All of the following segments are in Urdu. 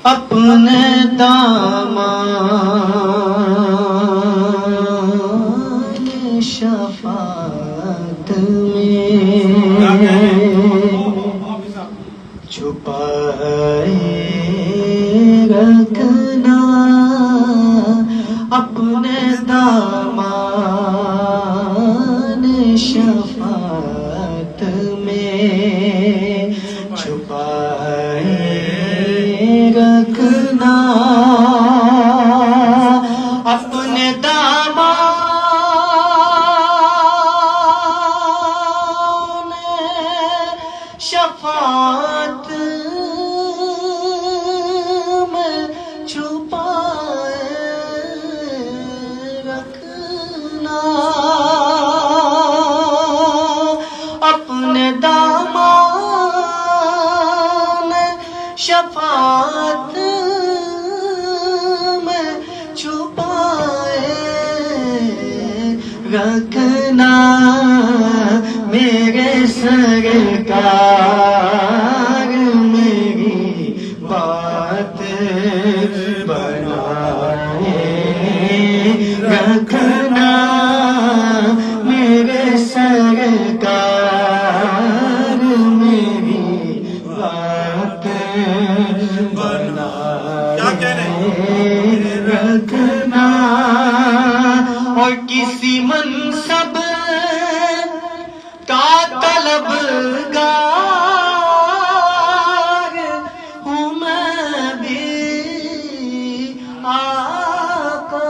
اپنے دامان شفاعت میں چھپائے رکھنا، اپنے دامان شفاعت میں چھپائے رکھنا، اپنے دامان شفاعت میں چھپائے رکھنا، اپنے دامان شفاعت میں چھپائے رکھنا، میرے سرکار میری بات بنائے رکھنا، میرے سرکار میری بات بنائے رکھنا، اور کسی منصب کا طلبگار ہوں میں بھی آقا،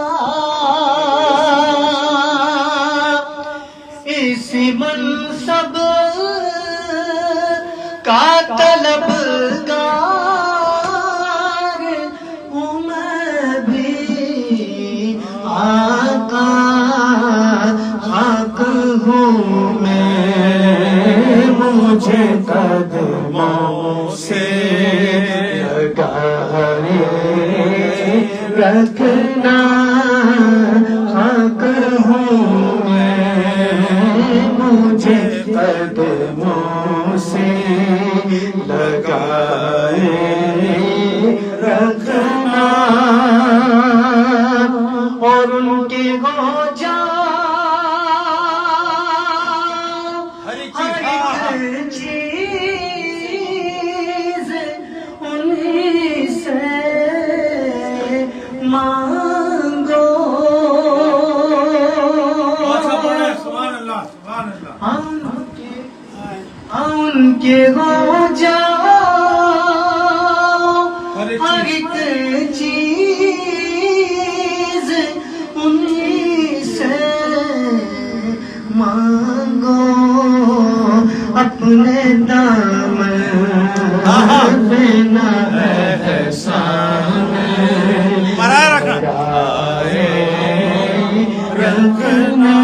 اسی منصب کا طلبگار ہوں میں بھی آقا، حق ہوں مجھے قدموں سے لگائے رکھنا، حق ہوں میں مجھے قدموں سے لگائے رکھنا، اور ان کے گوجا چیز انہیں سے مانگو، ان کے ہو جاؤ ہر ایک چیز انہیں سے مانگو، اپنے دامن بنا احسان رکھنا،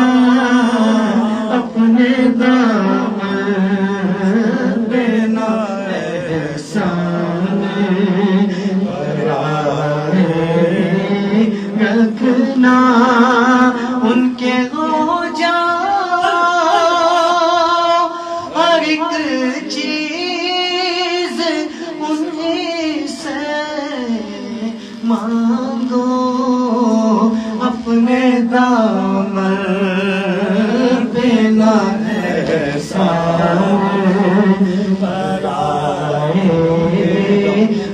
اپنے دامن بنا احسان رکھنا، ان کے ہو چیز انہیں سے مانگو، اپنے دامن بنا احسان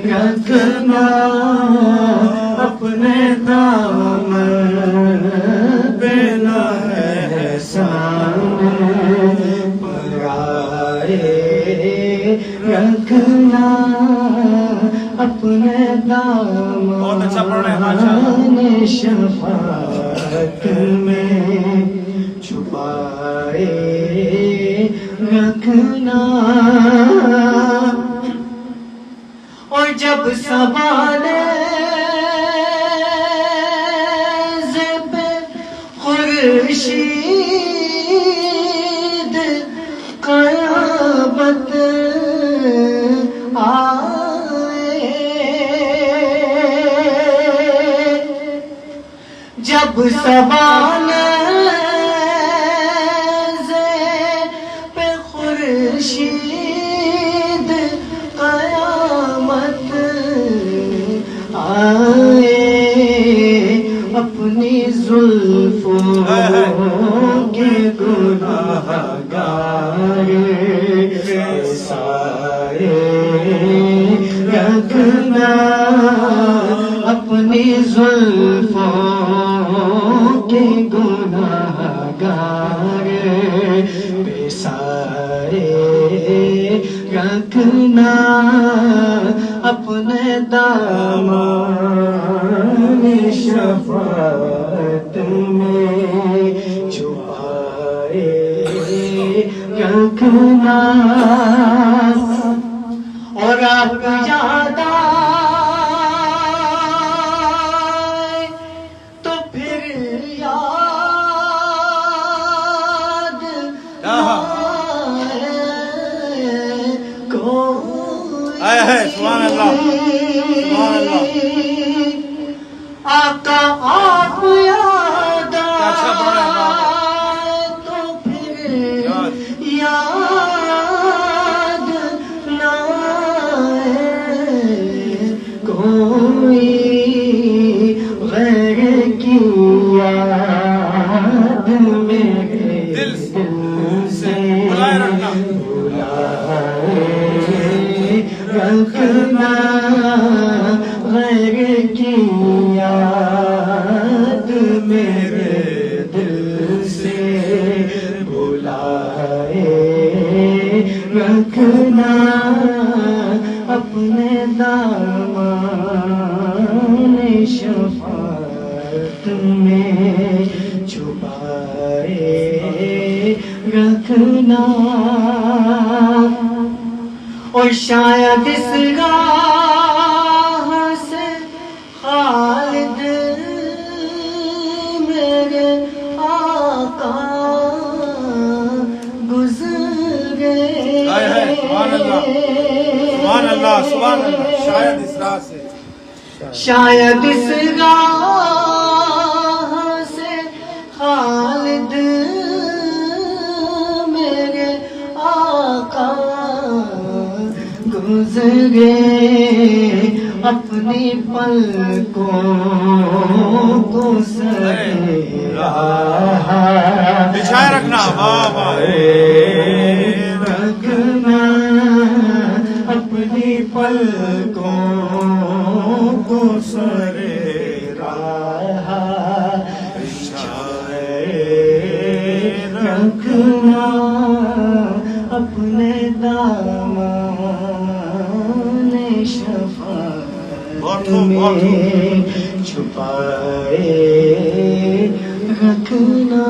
رکھنا، اپنے دامن بنا احسان رکھنا، اپنے دامان شفاعت میں چھپائے رکھنا، اور جب سوال خورشید قیامت جب سوال پہ خورشید قیامت زلفوں کے گناہگار سارے رکھنا اپنی زلفوں کے گناہگار بے سارے رکھنا اپنے دامان شفاعت میں چھپائے رکھنا اور آپ یاد آئے تو پھر یاد سبحان اللہ سبحان اللہ آقا آپ یاد آئے تو پھر یاد نہ آئے کوئی غیر کی یاد میرے دل سے رکھنا غیر کی یاد میرے دل سے بلائے رکھنا اپنے دامان شفاعت میں چھپائے رکھنا اور شاید اس راہ سے خالد میرے آقا گزرے سبحان اللہ سبحان اللہ سبحان اللہ شاید اس راہ سے شاید اس راہ سے خالد میرے آقا گزرے اپنی پلکوں کو بچھائے رکھنا رکھنا اپنی پلکوں کو سرے راہ رکھنا اپنے دامان شفاعت میں چھپائے رکھنا